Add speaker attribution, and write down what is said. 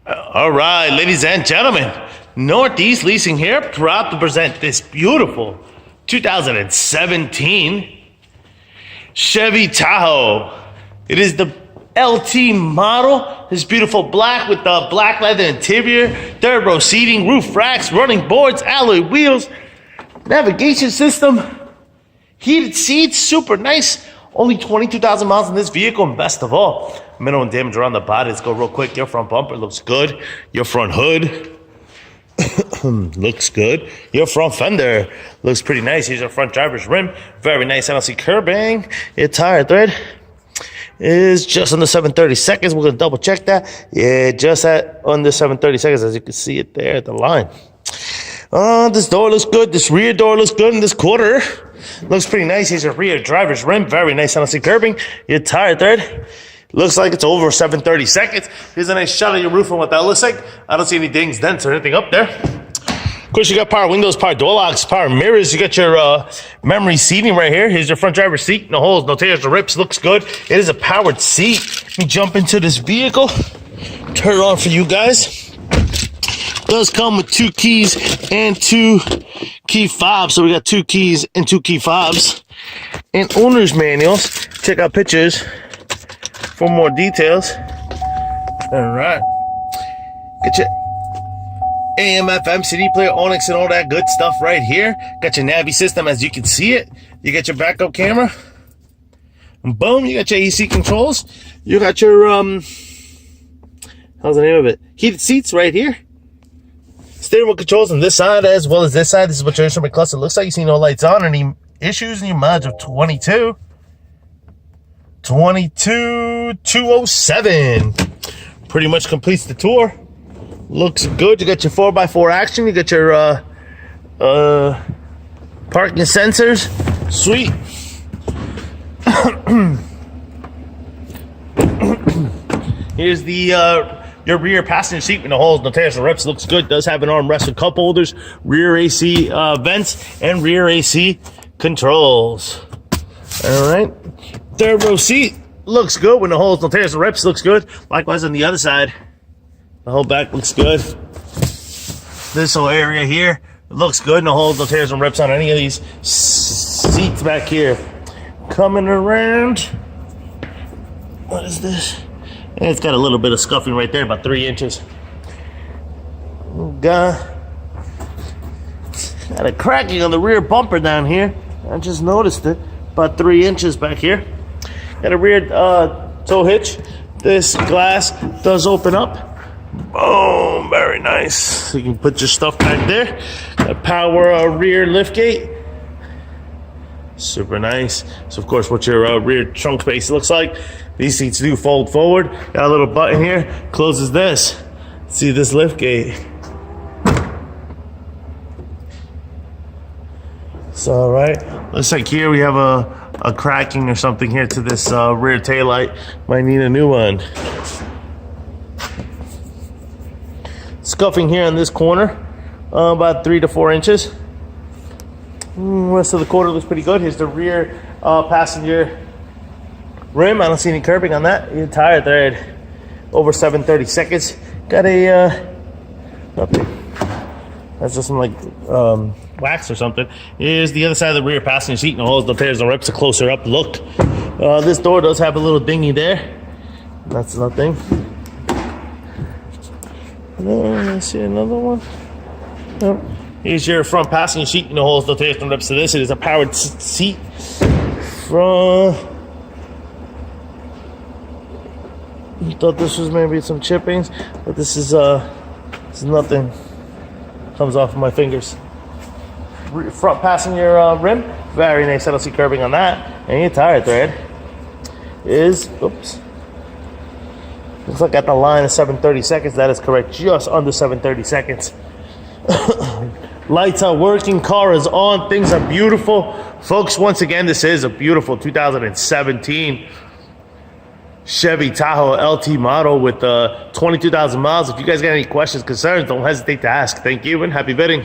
Speaker 1: All right, ladies and gentlemen, Northeast Leasing here, proud to present this beautiful 2017 Chevy Tahoe. It is the LT model. This beautiful black with the black leather interior, third row seating, roof racks, running boards, alloy wheels, navigation system, heated seats, super nice. Only 22,000 miles in this vehicle, and best of all, minimum damage around the body. Let's go real quick. Your front bumper looks good. Your front hood looks good. Your front fender looks pretty nice. Here's your front driver's rim. Very nice. I don't see curbing. Your tire thread is just under 730 seconds. We're going to double check that. Yeah, just at under 730 seconds, as you can see it there at the line. This door looks good. This rear door looks good. And this quarter looks pretty nice. Here's your rear driver's rim. Very nice. I don't see curbing. Your tire thread looks like it's over 730 seconds. Here's a nice shot of your roof and what that looks like. I don't see any dings, dents, or anything up there. Of course, you got power windows, power door locks, power mirrors. You got your memory seating right here. Here's your front driver's seat. No holes, no tears, no rips. Looks good. It is a powered seat. Let me jump into this vehicle. Turn it on for you guys. Does come with 2 keys and 2 key fobs. So we got 2 keys and 2 key fobs. And owner's manuals. Check out pictures for more details. All right. Get your AM, FM, CD player, Onyx, and all that good stuff right here. Got your Navi system as you can see it. You got your backup camera. And boom, you got your AC controls. You got your, how's the name of it? Heated seats right here. Steering wheel controls on this side as well as this side. This is what your instrument cluster looks like. You see no lights on. Any issues in your mileage of 22,207. Pretty much completes the tour. Looks good. You got your 4x4 action. You got your parking sensors. Sweet. Here's the your rear passenger seat with no holes, no tears, no rips. Looks good. Does have an armrest with cup holders, rear AC vents, and rear AC controls. All right. Third row seat looks good with no holes, no tears, no rips. Looks good. Likewise on the other side, the whole back looks good. This whole area here looks good. No holes, no tears, no rips on any of these seats back here. Coming around. What is this? And it's got a little bit of scuffing right there, about 3 inches. Got a cracking on the rear bumper down here. I just noticed it. About 3 inches back here. Got a rear tow hitch. This glass does open up. Boom, very nice. So you can put your stuff back there. Got power rear lift gate. Super nice. So of course, what your rear trunk space looks like. These seats do fold forward. Got a little button here. Closes this. See this lift gate. So all right. Looks like here we have a cracking or something here to this rear taillight. Might need a new one. Scuffing here on this corner, about 3 to 4 inches. Rest of the quarter looks pretty good. Here's the rear passenger rim. I don't see any curbing on that. Your tire thread over 730 seconds. Got a nothing. That's just some like wax or something. Here's the other side of the rear passenger seat. No holes, no tears, no rips. A closer up look. This door does have a little dinghy there. That's nothing. I see another one. Nope. Here's your front passenger seat. No holes, no tears, no rips to this. It is a powered seat. Front. I thought this was maybe some chippings, but this is nothing. Comes off of my fingers. Front passenger rim, very nice. I don't see curbing on that. And your tire thread is, oops. Looks like at the line of 730 seconds. That is correct, just under 730 seconds. Lights are working, car is on, things are beautiful. Folks, once again, this is a beautiful 2017 Chevy Tahoe LT model with 22,000 miles. If you guys got any questions, concerns, don't hesitate to ask. Thank you and happy bidding.